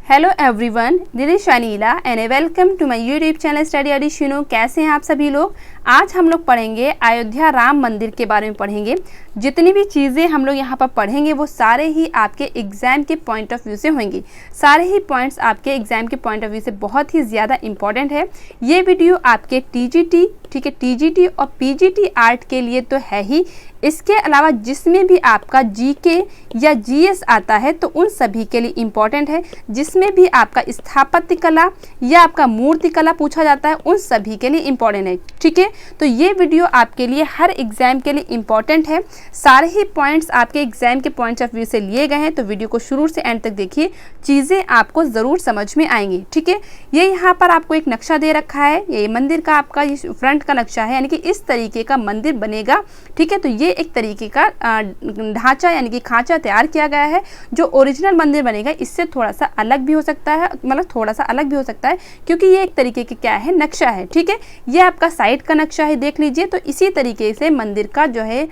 Hello everyone, this is Shanila and welcome to my YouTube channel study एडिशनो। कैसे हैं आप सभी लोग। आज हम लोग पढ़ेंगे अयोध्या राम मंदिर के बारे में पढ़ेंगे। जितनी भी चीज़ें हम लोग यहाँ पर पढ़ेंगे वो सारे ही आपके एग्ज़ाम के पॉइंट ऑफ व्यू से होंगी। सारे ही पॉइंट्स आपके एग्ज़ाम के पॉइंट ऑफ व्यू से बहुत ही ज़्यादा इंपॉर्टेंट है। ये वीडियो आपके टीजीटी, ठीक है, टीजीटी और पीजीटी आर्ट के लिए तो है ही, इसके अलावा जिसमें भी आपका जीके या जीएस आता है तो उन सभी के लिए इम्पॉर्टेंट है। जिसमें भी आपका स्थापत्य कला या आपका मूर्ति कला पूछा जाता है उन सभी के लिए इम्पॉर्टेंट है। ठीक है, तो ये वीडियो आपके लिए हर एग्जाम के लिए इम्पॉर्टेंट है। सारे ही पॉइंट्स आपके एग्जाम के पॉइंट ऑफ व्यू से लिए गए हैं, तो वीडियो को शुरू से एंड तक देखिए, चीज़ें आपको ज़रूर समझ में आएंगी। ठीक है, ये यहाँ पर आपको एक नक्शा दे रखा है, ये मंदिर का आपका ये फ्रंट का नक्शा है, यानी कि इस तरीके का मंदिर बनेगा। ठीक है, तो ये एक तरीके का ढांचा यानी कि खांचा तैयार किया गया है। जो ओरिजिनल मंदिर बनेगा इससे थोड़ा सा अलग भी हो सकता है, मतलब थोड़ा सा अलग भी हो सकता है, क्योंकि ये एक तरीके की क्या है, नक्शा है। ठीक है, ये आपका साइड का नक्शा है, देख लीजिए। तो इसी तरीके से मंदिर का जो है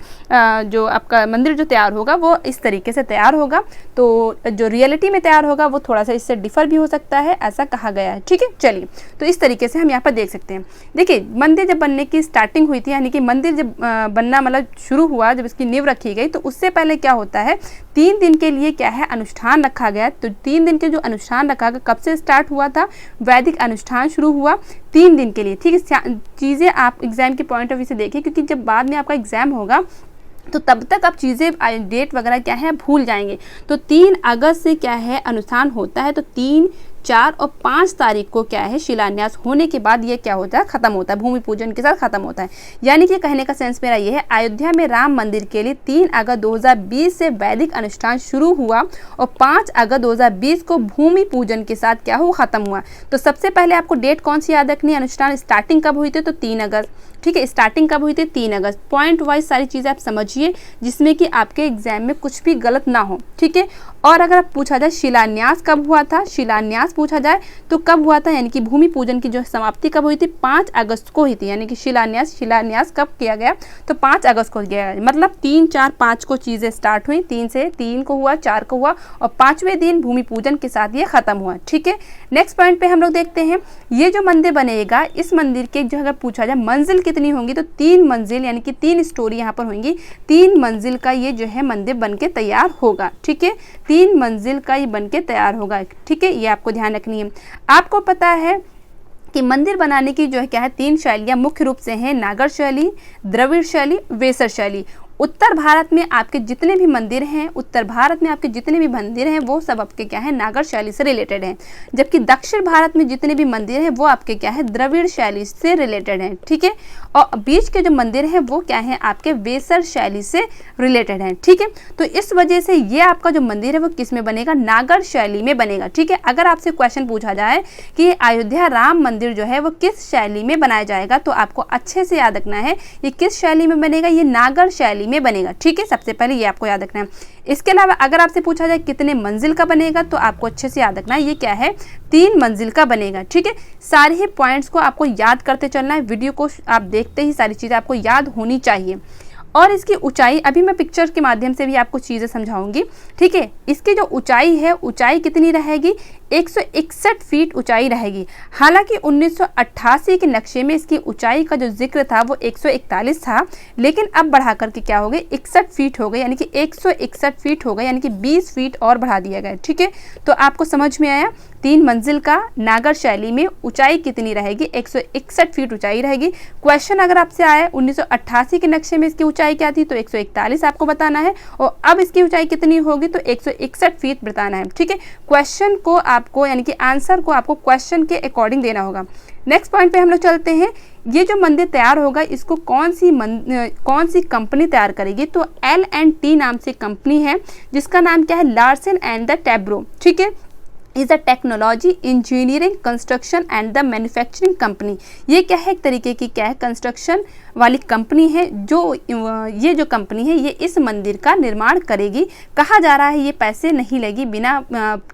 जो आपका मंदिर जो तैयार होगा वो इस तरीके से तैयार होगा। तो जो रियलिटी में तैयार होगा वो थोड़ा सा इससे डिफर भी हो सकता है, ऐसा कहा गया है। ठीक है, चलिए, तो इस तरीके से हम यहाँ पर देख सकते हैं। देखिए, मंदिर जब बनने की स्टार्टिंग हुई थी, यानी कि मंदिर जब बनना मतलब शुरू हुआ, जब इसकी नींव रखी गई, तो उससे पहले क्या होता है, 3 दिन के लिए क्या है, अनुष्ठान रखा गया। तो 3 दिन के जो अनुष्ठान रखा गया, कब से स्टार्ट हुआ था, वैदिक अनुष्ठान शुरू हुआ 3 दिन के लिए। ठीक है, चीज़ें आप एग्जाम के पॉइंट ऑफ व्यू से देखिए, क्योंकि जब बाद में आपका एग्जाम होगा तो तब तक आप चीज़ें डेट वगैरह क्या है भूल जाएंगे। तो 3 अगस्त से क्या है अनुष्ठान होता है, तो 3, 4 और 5 तारीख को क्या है शिलान्यास होने के बाद ये क्या होता है, खत्म होता है, भूमि पूजन के साथ खत्म होता है। यानी कि कहने का सेंस मेरा ये है, अयोध्या में राम मंदिर के लिए 3 अगस्त 2020 से वैदिक अनुष्ठान शुरू हुआ और 5 अगस्त 2020 को भूमि पूजन के साथ क्या हुआ, खत्म हुआ। तो सबसे पहले आपको डेट कौन सी याद रखनी है, अनुष्ठान स्टार्टिंग कब हुई थी, तो 3 अगस्त। ठीक है, स्टार्टिंग कब हुई थी, 3 अगस्त। पॉइंट वाइज सारी चीज़ें आप समझिए, जिसमें कि आपके एग्जाम में कुछ भी गलत ना हो। ठीक है, और अगर आप पूछा जाए शिलान्यास कब हुआ था, शिलान्यास पूछा जाए तो कब हुआ था, यानी कि भूमि पूजन की जो समाप्ति कब हुई थी, 5 अगस्त को हुई थी। यानी कि शिलान्यास कब किया गया, तो 5 अगस्त को किया गया। मतलब 3, 4, 5 को चीज़ें स्टार्ट हुई, 3 को हुआ, 4 को हुआ और 5वें दिन भूमि पूजन के साथ ये खत्म हुआ। ठीक है, नेक्स्ट पॉइंट पे हम लोग देखते हैं, ये जो मंदिर बनेगा, इस मंदिर के जो अगर पूछा जाए मंजिल कितनी होंगी, तो 3 मंजिल, यानी कि 3 स्टोरी यहाँ पर होंगी। 3 मंजिल का ये जो है मंदिर बन के तैयार होगा। ठीक है, 3 मंजिल का ये बन के तैयार होगा। ठीक है, ये आपको ध्यान रखनी है। आपको पता है कि मंदिर बनाने की जो है क्या है, 3 शैलियाँ मुख्य रूप से हैं, नागर शैली, द्रविड़ शैली, वेसर शैली। उत्तर भारत में आपके जितने भी मंदिर हैं, उत्तर भारत में आपके जितने भी मंदिर हैं वो सब आपके क्या है, नागर शैली से रिलेटेड हैं। जबकि दक्षिण भारत में जितने भी मंदिर हैं वो आपके क्या है, द्रविड़ शैली से रिलेटेड हैं। ठीक है, और बीच के जो मंदिर हैं वो क्या है, आपके वेसर शैली से रिलेटेड हैं। ठीक है, तो इस वजह से ये आपका जो मंदिर है वो किस में बनेगा, नागर शैली में बनेगा। ठीक है, अगर आपसे क्वेश्चन पूछा जाए कि अयोध्या राम मंदिर जो है वो किस शैली में बनाया जाएगा, तो आपको अच्छे से याद रखना है ये किस शैली में बनेगा, ये नागर शैली में बनेगा। ठीक है, सबसे पहले ये आपको याद रखना है। इसके अलावा अगर आपसे पूछा जाए कितने मंजिल का बनेगा, तो आपको अच्छे से याद रखना है ये क्या है, 3 मंजिल का बनेगा। ठीक है, सारे ही पॉइंट्स को आपको याद करते चलना है। वीडियो को आप देखते ही सारी चीज़ें आपको याद होनी चाहिए। और इसकी ऊंचाई, अभी मैं पिक्चर के माध्यम से भी आपको चीज़ें समझाऊंगी। ठीक है, इसकी जो ऊंचाई है, ऊंचाई कितनी रहेगी, 161 फीट ऊंचाई रहेगी। हालांकि 1988 के नक्शे में इसकी ऊंचाई का जो जिक्र था वो 141 था, लेकिन अब बढ़ा करके क्या हो गई, 61 फीट हो गई, यानी कि 161 फीट हो गई, यानी कि 20 फीट और बढ़ा दिया गया। ठीक है, तो आपको समझ में आया, 3 मंजिल का नागर शैली में ऊंचाई कितनी रहेगी, 161 फीट ऊंचाई रहेगी। क्वेश्चन अगर आपसे आए 1988 के नक्शे में इसकी ऊंचाई क्या थी, तो 141 आपको बताना है, और अब इसकी ऊंचाई कितनी होगी, तो 161 फीट बताना है। ठीक है, क्वेश्चन को आपको, यानी कि आंसर को आपको क्वेश्चन के अकॉर्डिंग देना होगा। नेक्स्ट पॉइंट पे हम लोग चलते हैं। ये जो मंदिर तैयार होगा इसको कौन सी कंपनी तैयार करेगी, तो L&T नाम से कंपनी है, जिसका नाम क्या है, लार्सन एंड द टैब्रो। ठीक है, is a technology, engineering, construction and the manufacturing company. ये क्या है, एक तरीके की क्या है, कंस्ट्रक्शन, वाली कंपनी है, जो ये जो कंपनी है ये इस मंदिर का निर्माण करेगी। कहा जा रहा है ये पैसे नहीं लेगी, बिना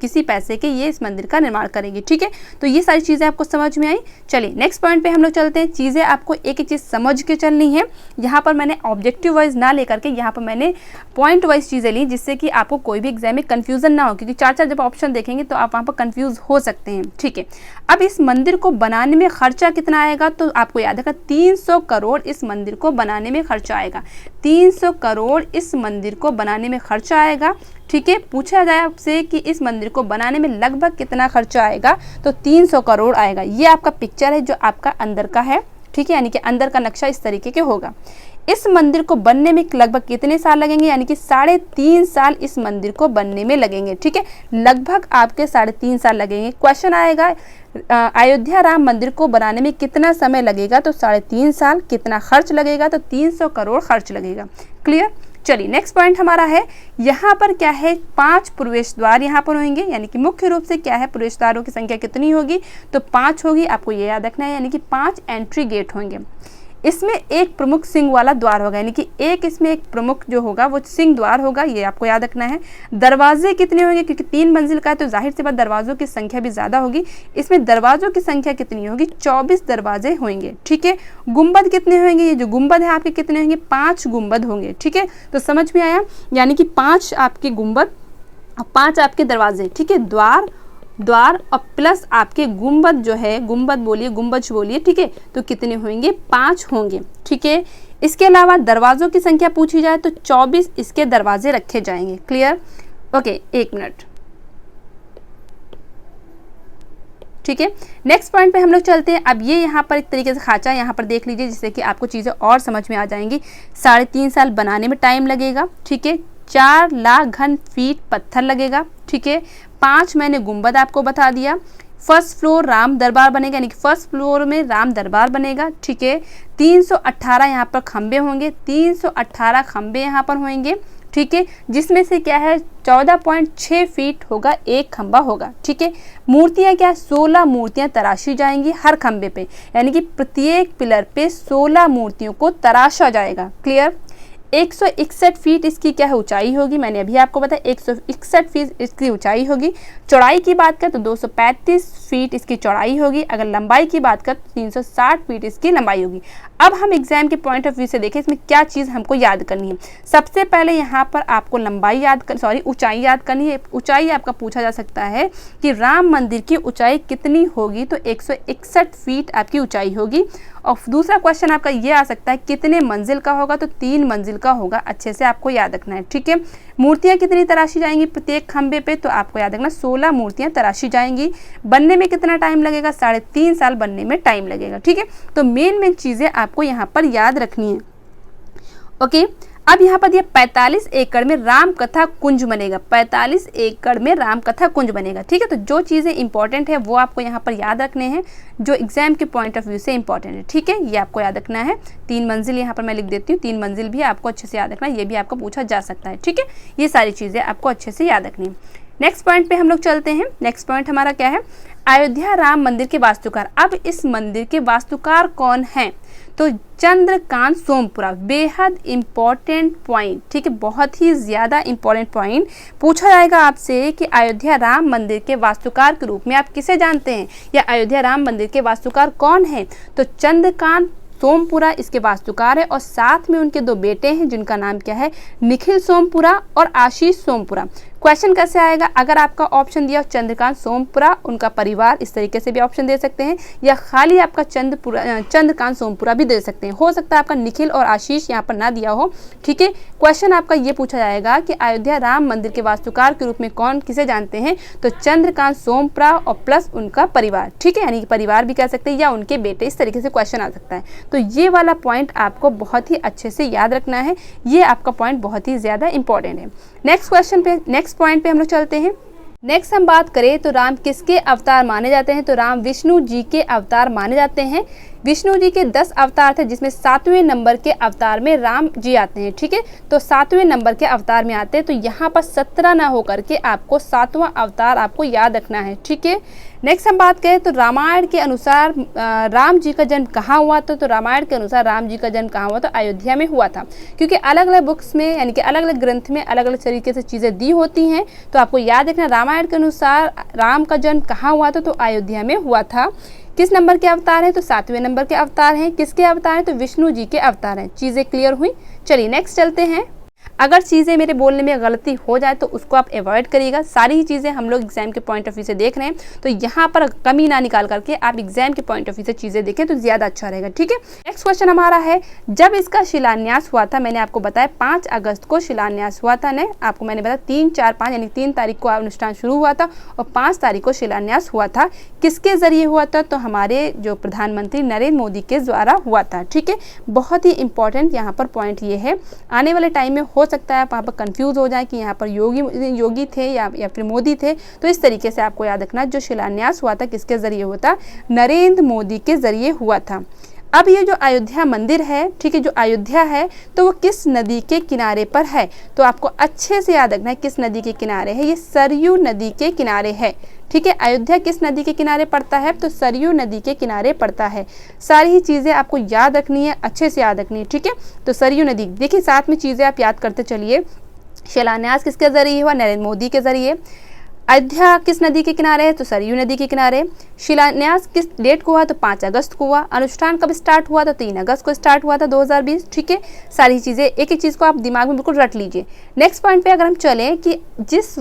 किसी पैसे के ये इस मंदिर का निर्माण करेगी। ठीक है, तो ये सारी चीज़ें आपको समझ में आई। चलिए नेक्स्ट पॉइंट पे हम लोग चलते हैं। चीज़ें आपको एक एक चीज़ समझ के चलनी है। यहाँ पर मैंने ऑब्जेक्टिव वाइज ना लेकर के यहाँ पर मैंने पॉइंट वाइज चीज़ें ली, जिससे कि आपको कोई भी एग्जाम में कन्फ्यूजन ना हो, क्योंकि चार चार जब ऑप्शन देखेंगे तो आप वहाँ पर कन्फ्यूज हो सकते हैं। ठीक है, अब इस मंदिर को बनाने में खर्चा कितना आएगा, तो आपको याद है 300 करोड़ इस मंदिर को बनाने में खर्चा आएगा। 300 करोड़ इस मंदिर को बनाने में खर्चा आएगा। ठीक है, पूछा जाए आपसे कि इस मंदिर को बनाने में लगभग कितना खर्चा आएगा, तो 300 करोड़ आएगा। ये आपका पिक्चर है जो आपका अंदर का है। ठीक है, यानी कि अंदर का नक्शा इस तरीके के होगा। इस मंदिर को बनने में लगभग कितने साल लगेंगे, यानी कि 3.5 साल इस मंदिर को बनने में लगेंगे। ठीक है, लगभग आपके 3.5 साल लगेंगे। क्वेश्चन आएगा अयोध्या राम मंदिर को बनाने में कितना समय लगेगा, तो 3.5 साल। कितना खर्च लगेगा, तो 300 करोड़ खर्च लगेगा। क्लियर। चलिए नेक्स्ट पॉइंट हमारा है, यहाँ पर क्या है 5 प्रवेश द्वार यहाँ पर होंगे, यानी कि मुख्य रूप से क्या है प्रवेश द्वारों की संख्या कितनी होगी, तो 5 होगी। आपको ये याद रखना है, यानी कि 5 एंट्री गेट होंगे। इसमें एक प्रमुख सिंह वाला द्वार होगा, यानी कि एक इसमें एक प्रमुख जो होगा वो सिंह द्वार होगा, ये आपको याद रखना है। दरवाजे कितने होंगे, क्योंकि 3 मंजिल का है तो जाहिर सी बात दरवाजों की संख्या भी ज़्यादा होगी। इसमें दरवाजों की संख्या कितनी होगी, 24 दरवाजे होंगे। ठीक है, गुंबद कितने होंगे, ये जो गुंबद है आपके कितने होंगे, 5 गुंबद होंगे। ठीक है, तो समझ में आया, यानी कि 5 आपके गुंबद और 5 आपके दरवाजे। ठीक है, द्वार और प्लस आपके गुंबद जो है, गुंबद बोलिए, गुंबज बोलिए। ठीक है, तो कितने होंगे, 5 होंगे। ठीक है, इसके अलावा दरवाजों की संख्या पूछी जाए तो 24 इसके दरवाजे रखे जाएंगे। क्लियर। Okay, 1 minute. ठीक है, नेक्स्ट पॉइंट पे हम लोग चलते हैं। अब ये यहाँ पर एक तरीके से खाचा यहाँ पर देख लीजिए, जिससे कि आपको चीज़ें और समझ में आ जाएंगी। 3.5 साल बनाने में टाइम लगेगा। ठीक है, 4 लाख घन फीट पत्थर लगेगा। ठीक है, 5 मैंने गुंबद आपको बता दिया। फर्स्ट फ्लोर राम दरबार बनेगा, यानी कि फर्स्ट फ्लोर में राम दरबार बनेगा। ठीक है, 318 यहाँ पर खंबे होंगे, 318 खंबे यहाँ पर होंगे। ठीक है, जिसमें से क्या है 14.6 फीट होगा, एक खंबा होगा। ठीक है, मूर्तियाँ क्या, 16 मूर्तियाँ तराशी जाएंगी हर खंबे पे, यानी कि प्रत्येक पिलर पे 16 मूर्तियों को तराशा जाएगा। क्लियर। 161 फीट इसकी क्या है ऊंचाई होगी, मैंने अभी आपको बताया 161 फीट इसकी ऊंचाई होगी। चौड़ाई की बात करें तो 235 फीट इसकी चौड़ाई होगी। अगर लंबाई की बात करें तो 360 फीट इसकी लंबाई होगी। अब हम एग्जाम के पॉइंट ऑफ व्यू से देखें इसमें क्या चीज़ हमको याद करनी है। सबसे पहले यहाँ पर आपको ऊंचाई याद करनी है। ऊंचाई आपका पूछा जा सकता है कि राम मंदिर की ऊंचाई कितनी होगी, तो 161 फीट आपकी ऊंचाई होगी। और दूसरा क्वेश्चन आपका ये आ सकता है कितने मंजिल का होगा, तो 3 मंजिल का होगा। अच्छे से आपको याद रखना है। ठीक है, मूर्तियाँ कितनी तराशी जाएंगी प्रत्येक खंबे पे, तो आपको याद रखना 16 मूर्तियाँ तराशी जाएंगी। बनने में कितना टाइम लगेगा, 3.5 साल बनने में टाइम लगेगा। ठीक है, तो मेन चीज़ें आपको यहाँ पर याद रखनी है। ओके, अब यहाँ पर 45 एकड़ में राम कथा कुंज बनेगा। 45 एकड़ में राम कथा कुंज बनेगा। ठीक है, तो जो चीज़ें इंपॉर्टेंट है वो आपको यहाँ पर याद रखने हैं, जो एग्जाम के पॉइंट ऑफ व्यू से इंपॉर्टेंट है। ठीक है, ये आपको याद रखना है। 3 मंजिल यहाँ पर मैं लिख देती हूँ, 3 मंजिल भी आपको अच्छे से याद रखना है, ये भी आपको पूछा जा सकता है। ठीक है, ये सारी चीज़ें आपको अच्छे से याद रखनी है। नेक्स्ट पॉइंट पे हम लोग चलते हैं। नेक्स्ट पॉइंट हमारा क्या है, अयोध्या राम मंदिर के वास्तुकार। अब इस मंदिर के वास्तुकार कौन हैं, तो चंद्रकांत सोमपुरा। बेहद इंपॉर्टेंट पॉइंट। ठीक है, बहुत ही ज़्यादा इंपॉर्टेंट पॉइंट पूछा जाएगा आपसे कि अयोध्या राम मंदिर के वास्तुकार के रूप में आप किसे जानते हैं, या अयोध्या राम मंदिर के वास्तुकार कौन है, तो चंद्रकांत सोमपुरा इसके वास्तुकार है। और साथ में उनके 2 बेटे हैं जिनका नाम क्या है, निखिल सोमपुरा और आशीष सोमपुरा। क्वेश्चन कैसे आएगा, अगर आपका ऑप्शन दिया चंद्रकांत सोमपुरा उनका परिवार, इस तरीके से भी ऑप्शन दे सकते हैं, या खाली आपका चंद्रकांत सोमपुरा भी दे सकते हैं। हो सकता है आपका निखिल और आशीष यहाँ पर ना दिया हो। ठीक है, क्वेश्चन आपका ये पूछा जाएगा कि अयोध्या राम मंदिर के वास्तुकार के रूप में कौन किसे जानते हैं, तो चंद्रकांत सोमपुरा और प्लस उनका परिवार। ठीक है, यानी कि परिवार भी कह सकते हैं या उनके बेटे, इस तरीके से क्वेश्चन आ सकता है। तो ये वाला पॉइंट आपको बहुत ही अच्छे से याद रखना है, ये आपका पॉइंट बहुत ही ज़्यादा इंपॉर्टेंट है। नेक्स्ट पॉइंट पे हम लोग चलते हैं। नेक्स्ट हम बात करें तो राम किसके अवतार माने जाते हैं, तो राम विष्णु जी के अवतार माने जाते हैं। विष्णु जी के 10 अवतार थे, जिसमें 7वें नंबर के अवतार में राम जी आते हैं। ठीक है, तो 7वें नंबर के अवतार में आते हैं, तो यहाँ पर 17 ना होकर के आपको 7वां अवतार आपको याद रखना है। ठीक है, नेक्स्ट हम बात करें तो रामायण के अनुसार राम जी का जन्म कहाँ हुआ था। तो रामायण के अनुसार राम जी का जन्म कहाँ हुआ, तो अयोध्या में हुआ था। क्योंकि अलग अलग बुक्स में यानी कि अलग अलग ग्रंथ में अलग अलग तरीके से चीज़ें दी होती हैं, तो आपको याद रखना रामायण के अनुसार राम का जन्म कहाँ हुआ था, तो अयोध्या में हुआ था। किस नंबर के अवतार हैं, तो 7वें नंबर के अवतार हैं। किसके अवतार हैं, तो विष्णु जी के अवतार हैं। चीज़ें क्लियर हुई। चलिए नेक्स्ट चलते हैं। अगर चीज़ें मेरे बोलने में गलती हो जाए तो उसको आप अवॉइड करिएगा। सारी ही चीज़ें हम लोग एग्जाम के पॉइंट ऑफ व्यू से देख रहे हैं, तो यहाँ पर कमी ना निकाल करके आप एग्जाम के पॉइंट ऑफ व्यू से चीज़ें देखें तो ज़्यादा अच्छा रहेगा। ठीक है, नेक्स्ट क्वेश्चन हमारा है, जब इसका शिलान्यास हुआ था, मैंने आपको बताया 5 अगस्त को शिलान्यास हुआ था। आपको मैंने बताया 3, 4, 5 यानी 3 तारीख को अनुष्ठान शुरू हुआ था और 5 तारीख को शिलान्यास हुआ था। किसके ज़रिए हुआ था, तो हमारे जो प्रधानमंत्री नरेंद्र मोदी के द्वारा हुआ था। ठीक है, बहुत ही इंपॉर्टेंट यहाँ पर पॉइंट ये है, आने वाले टाइम में हो सकता है आप वहाँ पर कंफ्यूज हो जाए कि यहाँ पर योगी थे या फिर मोदी थे। तो इस तरीके से आपको याद रखना, जो शिलान्यास हुआ था किसके ज़रिए हुआ था, नरेंद्र मोदी के ज़रिए हुआ था। अब ये जो अयोध्या मंदिर है, ठीक है, जो अयोध्या है तो वो किस नदी के किनारे पर है, तो आपको अच्छे से याद रखना है किस नदी के किनारे है। ये सरयू नदी के किनारे है। ठीक है, अयोध्या किस नदी के किनारे पड़ता है, तो सरयू नदी के किनारे पड़ता है। सारी ही चीज़ें आपको याद रखनी है, अच्छे से याद रखनी है। ठीक है, तो सरयू नदी, देखिए साथ में चीज़ें आप याद करते चलिए। शिलान्यास किसके ज़रिए हुआ, नरेंद्र मोदी के ज़रिए। अयोध्या किस नदी के किनारे है, तो सरयू नदी के किनारे। शिलान्यास किस डेट को हुआ, तो 5 अगस्त को हुआ। अनुष्ठान कब स्टार्ट हुआ, तो 3 अगस्त को स्टार्ट हुआ था 2020। ठीक है, सारी चीज़ें एक एक चीज़ को आप दिमाग में बिल्कुल रट लीजिए। नेक्स्ट पॉइंट पे अगर हम चलें कि जिस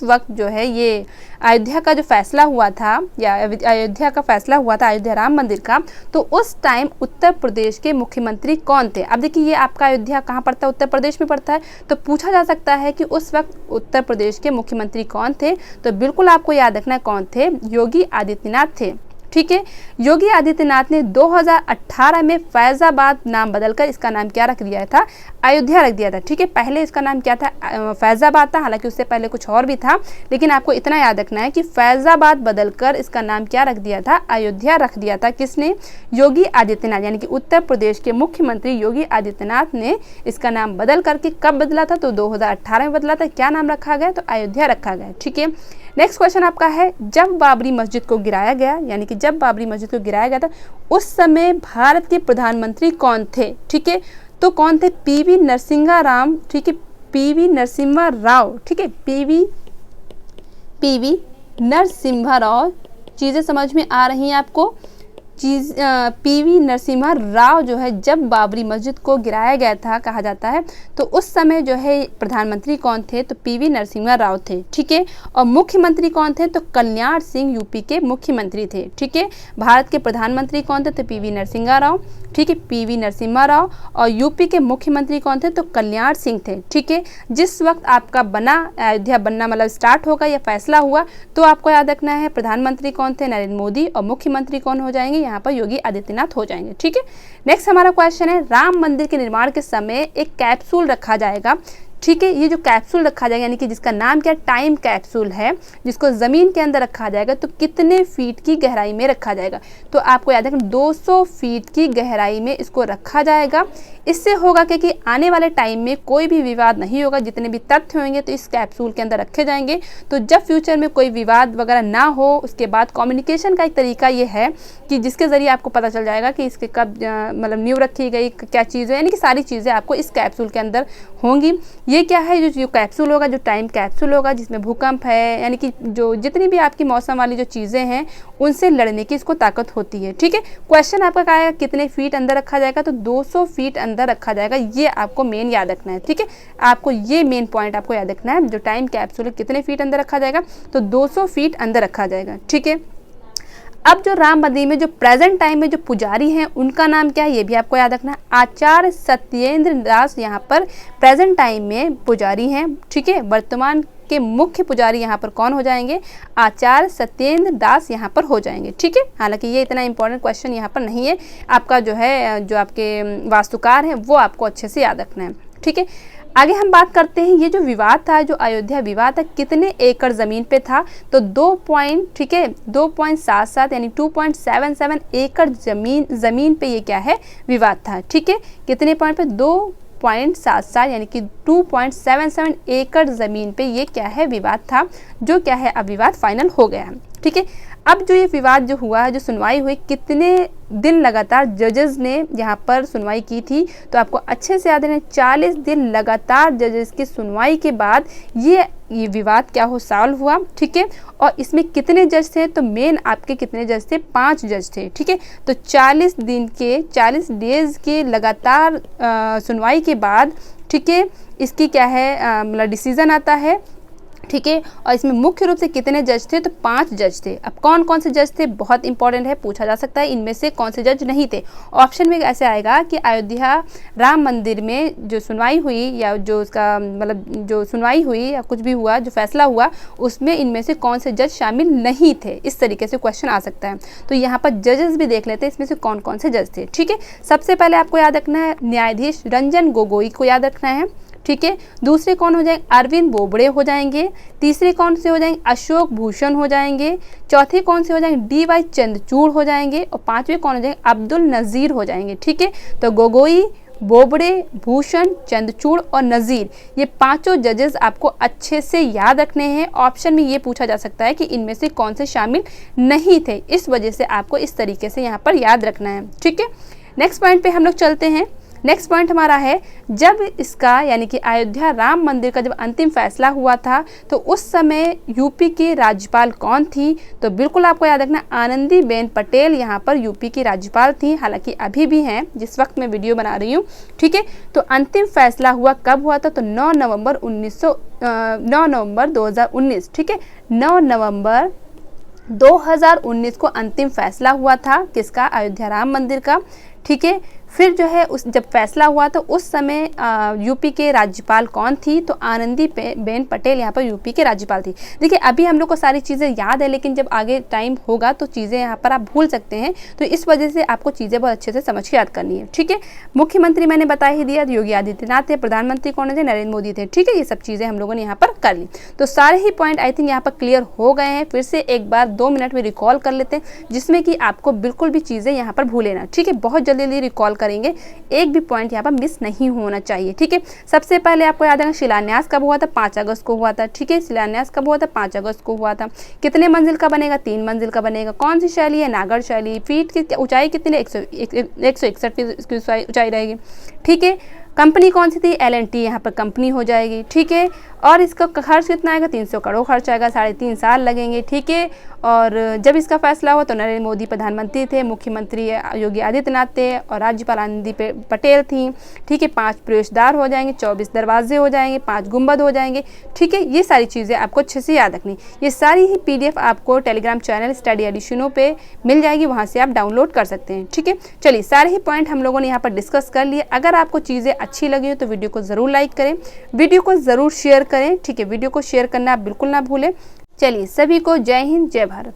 वक्त जो है ये अयोध्या का जो फैसला हुआ था या अयोध्या का फैसला हुआ था अयोध्या राम मंदिर का, तो उस टाइम उत्तर प्रदेश के मुख्यमंत्री कौन थे। अब देखिए ये आपका अयोध्या कहाँ पड़ता है, उत्तर प्रदेश में पड़ता है, तो पूछा जा सकता है कि उस वक्त उत्तर प्रदेश के मुख्यमंत्री कौन थे, तो बिल्कुल आपको याद रखना कौन थे, योगी आदित्यनाथ थे। ठीक है, योगी आदित्यनाथ ने 2018 में फैज़ाबाद नाम बदलकर इसका नाम क्या रख दिया था, अयोध्या रख दिया था। ठीक है, पहले इसका नाम क्या था, फैज़ाबाद था, हालांकि उससे पहले कुछ और भी था, लेकिन आपको इतना याद रखना है कि फैज़ाबाद बदलकर इसका नाम क्या रख दिया था, अयोध्या रख दिया था। किसने, योगी आदित्यनाथ, यानी कि उत्तर प्रदेश के मुख्यमंत्री योगी आदित्यनाथ ने इसका नाम बदल करके कब बदला था, तो 2018 में बदला था। क्या नाम रखा गया, तो अयोध्या रखा गया। ठीक है, नेक्स्ट क्वेश्चन आपका है, जब बाबरी मस्जिद को गिराया गया, यानी कि जब बाबरी मस्जिद को गिराया गया था उस समय भारत के प्रधानमंत्री कौन थे। ठीक है, तो कौन थे, पीवी नरसिम्हा राव। ठीक है, पीवी नरसिम्हा राव। ठीक है, पीवी नरसिम्हा राव। चीज़ें समझ में आ रही हैं आपको। पीवी नरसिम्हा राव जो है, जब बाबरी मस्जिद को गिराया गया था कहा जाता है, तो उस समय जो है प्रधानमंत्री कौन थे, तो पीवी नरसिम्हा राव थे। ठीक है, और मुख्यमंत्री कौन थे, तो कल्याण सिंह यूपी के मुख्यमंत्री थे। ठीक है, भारत के प्रधानमंत्री कौन थे, तो पीवी नरसिम्हा राव। ठीक है, पीवी नरसिम्हा राव, और यूपी के मुख्यमंत्री कौन थे, तो कल्याण सिंह थे। ठीक है, जिस वक्त आपका अयोध्या बनना मतलब स्टार्ट होगा या फैसला हुआ, तो आपको याद रखना है प्रधानमंत्री कौन थे, नरेंद्र मोदी, और मुख्यमंत्री कौन हो जाएंगे, यहाँ पर योगी आदित्यनाथ हो जाएंगे। ठीक है, नेक्स्ट हमारा क्वेश्चन है, राम मंदिर के निर्माण के समय एक कैप्सूल रखा जाएगा। ठीक है, ये जो कैप्सूल रखा जाएगा यानी कि जिसका नाम क्या, टाइम कैप्सूल है, जिसको ज़मीन के अंदर रखा जाएगा, तो कितने फीट की गहराई में रखा जाएगा, तो आपको याद रखना 200 फीट की गहराई में इसको रखा जाएगा। इससे होगा कि आने वाले टाइम में कोई भी विवाद नहीं होगा, जितने भी तथ्य होंगे तो इस कैप्सूल के अंदर रखे जाएंगे। तो जब फ्यूचर में कोई विवाद वगैरह ना हो, उसके बाद कम्युनिकेशन का एक तरीका ये है कि जिसके ज़रिए आपको पता चल जाएगा कि इसके कब मतलब न्यू रखी गई, क्या चीज़ है, यानी कि सारी चीज़ें आपको इस कैप्सूल के अंदर होंगी। ये क्या है, जो कैप्सूल होगा, जो टाइम कैप्सूल होगा, जिसमें भूकंप है, यानी कि जो जितनी भी आपकी मौसम वाली जो चीज़ें हैं उनसे लड़ने की इसको ताकत होती है। ठीक है, क्वेश्चन आपका क्या है, कितने फीट अंदर रखा जाएगा, तो 200 फीट अंदर रखा जाएगा। ये आपको मेन याद रखना है। ठीक है, आपको ये मेन पॉइंट आपको याद रखना है, जो टाइम कैप्सूल है कितने फीट अंदर रखा जाएगा, तो 200 फीट अंदर रखा जाएगा। ठीक है, अब जो राम मंदिर में जो प्रेजेंट टाइम में जो पुजारी हैं उनका नाम क्या है, ये भी आपको याद रखना है। आचार्य सत्येंद्र दास यहाँ पर प्रेजेंट टाइम में पुजारी हैं। ठीक है, वर्तमान के मुख्य पुजारी यहाँ पर कौन हो जाएंगे, आचार्य सत्येंद्र दास यहाँ पर हो जाएंगे। ठीक है, हालांकि ये इतना इंपॉर्टेंट क्वेश्चन यहाँ पर नहीं है, आपका जो है जो आपके वास्तुकार हैं वो आपको अच्छे से याद रखना है। ठीक है, आगे हम बात करते हैं, ये जो विवाद था, जो अयोध्या विवाद था, कितने एकड़ ज़मीन पे था, तो 2 पॉइंट, ठीक है, 2.77 यानी 2.77 एकड़ ज़मीन पे ये क्या है, विवाद था। ठीक है, कितने पॉइंट पे, 2.77 यानी कि 2.77 एकड़ ज़मीन पे ये क्या है, विवाद था, जो क्या है अब विवाद फाइनल हो गया है। ठीक है, अब जो ये विवाद जो हुआ है, जो सुनवाई हुई, कितने दिन लगातार जजेस ने यहाँ पर सुनवाई की थी, तो आपको अच्छे से याद है 40 दिन लगातार जजेस की सुनवाई के बाद ये विवाद क्या हो, सॉल्व हुआ। ठीक है, और इसमें कितने जज थे, तो मेन आपके कितने जज थे, 5 जज थे। ठीक है, तो 40 डेज के लगातार सुनवाई के बाद, ठीक है, इसकी क्या है, मतलब डिसीज़न आता है। ठीक है, और इसमें मुख्य रूप से कितने जज थे, तो 5 जज थे। अब कौन कौन से जज थे, बहुत इंपॉर्टेंट है, पूछा जा सकता है इनमें से कौन से जज नहीं थे। ऑप्शन में ऐसे आएगा कि अयोध्या राम मंदिर में जो सुनवाई हुई, या जो उसका मतलब जो सुनवाई हुई या कुछ भी हुआ, जो फैसला हुआ, उसमें इनमें से कौन से जज शामिल नहीं थे, इस तरीके से क्वेश्चन आ सकता है। तो यहाँ पर जजेस भी देख लेते हैं, इसमें से कौन कौन से जज थे। ठीक है, सबसे पहले आपको याद रखना है न्यायाधीश रंजन गोगोई को याद रखना है। ठीक है, दूसरे कौन हो जाएंगे, अरविंद बोबड़े हो जाएंगे। तीसरे कौन से हो जाएंगे, अशोक भूषण हो जाएंगे। चौथे कौन से हो जाएंगे, DY चंद्रचूड़ हो जाएंगे। और पांचवे कौन हो जाएंगे, अब्दुल नज़ीर हो जाएंगे। ठीक है, तो गोगोई, बोबड़े, भूषण, चंद्रचूड़ और नज़ीर, ये 5 जजेस आपको अच्छे से याद रखने हैं। ऑप्शन में ये पूछा जा सकता है कि इनमें से कौन से शामिल नहीं थे, इस वजह से आपको इस तरीके से यहाँ पर याद रखना है। ठीक है, नेक्स्ट पॉइंट पे हम लोग चलते हैं। नेक्स्ट पॉइंट हमारा है, जब इसका यानी कि अयोध्या राम मंदिर का जब अंतिम फैसला हुआ था, तो उस समय यूपी की राज्यपाल कौन थी, तो बिल्कुल आपको याद रखना आनंदीबेन पटेल यहाँ पर यूपी की राज्यपाल थी, हालांकि अभी भी हैं जिस वक्त मैं वीडियो बना रही हूँ। ठीक है, तो अंतिम फैसला हुआ कब हुआ था, तो 9 नवंबर 2019। ठीक है, 9 नवंबर 2019 को अंतिम फैसला हुआ था, किसका, अयोध्या राम मंदिर का। ठीक है, फिर जो है उस जब फैसला हुआ तो उस समय यूपी के राज्यपाल कौन थी, तो आनंदीबेन पटेल यहाँ पर यूपी के राज्यपाल थी। देखिए अभी हम लोग को सारी चीज़ें याद है, लेकिन जब आगे टाइम होगा तो चीज़ें यहाँ पर आप भूल सकते हैं, तो इस वजह से आपको चीज़ें बहुत अच्छे से समझ के याद करनी है। ठीक है, मुख्यमंत्री मैंने बता ही दिया, योगी आदित्यनाथ थे। प्रधानमंत्री कौन थे, नरेंद्र मोदी थे। ठीक है, ये सब चीज़ें हम लोगों ने यहाँ पर कर ली, तो सारे ही पॉइंट आई थिंक यहाँ पर क्लियर हो गए हैं। फिर से एक बार 2 मिनट में रिकॉल कर लेते हैं, जिसमें कि आपको बिल्कुल भी चीज़ें यहाँ पर भूले ना। ठीक है, बहुत जल्दी रिकॉल करेंगे, एक भी पॉइंट यहाँ पर मिस नहीं होना चाहिए। ठीक है, सबसे पहले आपको याद है शिलान्यास कब हुआ था, 5 अगस्त को हुआ था। ठीक है, शिलान्यास कब हुआ था, 5 अगस्त को हुआ था। कितने मंजिल का बनेगा, 3 मंजिल का बनेगा। कौन सी शैली है, नागर शैली। फीट की ऊंचाई कितनी, 161 फीट इसकी ऊंचाई रहेगी। ठीक है, कंपनी कौन सी थी, L&T यहाँ पर कंपनी हो जाएगी। ठीक है, और इसका खर्च कितना आएगा, 300 करोड़ खर्च आएगा, 3.5 साल लगेंगे। ठीक है, और जब इसका फैसला हुआ तो नरेंद्र मोदी प्रधानमंत्री थे, मुख्यमंत्री योगी आदित्यनाथ थे और राज्यपाल आनंदीबेन पटेल थी। ठीक है, 5 प्रवेशद्वार हो जाएंगे, 24 दरवाजे हो जाएंगे, 5 गुंबद हो जाएंगे। ठीक है, ये सारी चीज़ें आपको अच्छे से याद रखनी। ये सारी ही PDF आपको टेलीग्राम चैनल स्टडी एडिशनों पे मिल जाएगी, वहाँ से आप डाउनलोड कर सकते हैं। ठीक है, चलिए सारे ही पॉइंट हम लोगों ने यहाँ पर डिस्कस कर लिए। अगर आपको चीज़ें अच्छी लगी हो तो वीडियो को ज़रूर लाइक करें, वीडियो को ज़रूर शेयर करें। ठीक है, वीडियो को शेयर करना आप बिल्कुल ना भूलें। चलिए सभी को जय हिंद, जय भारत।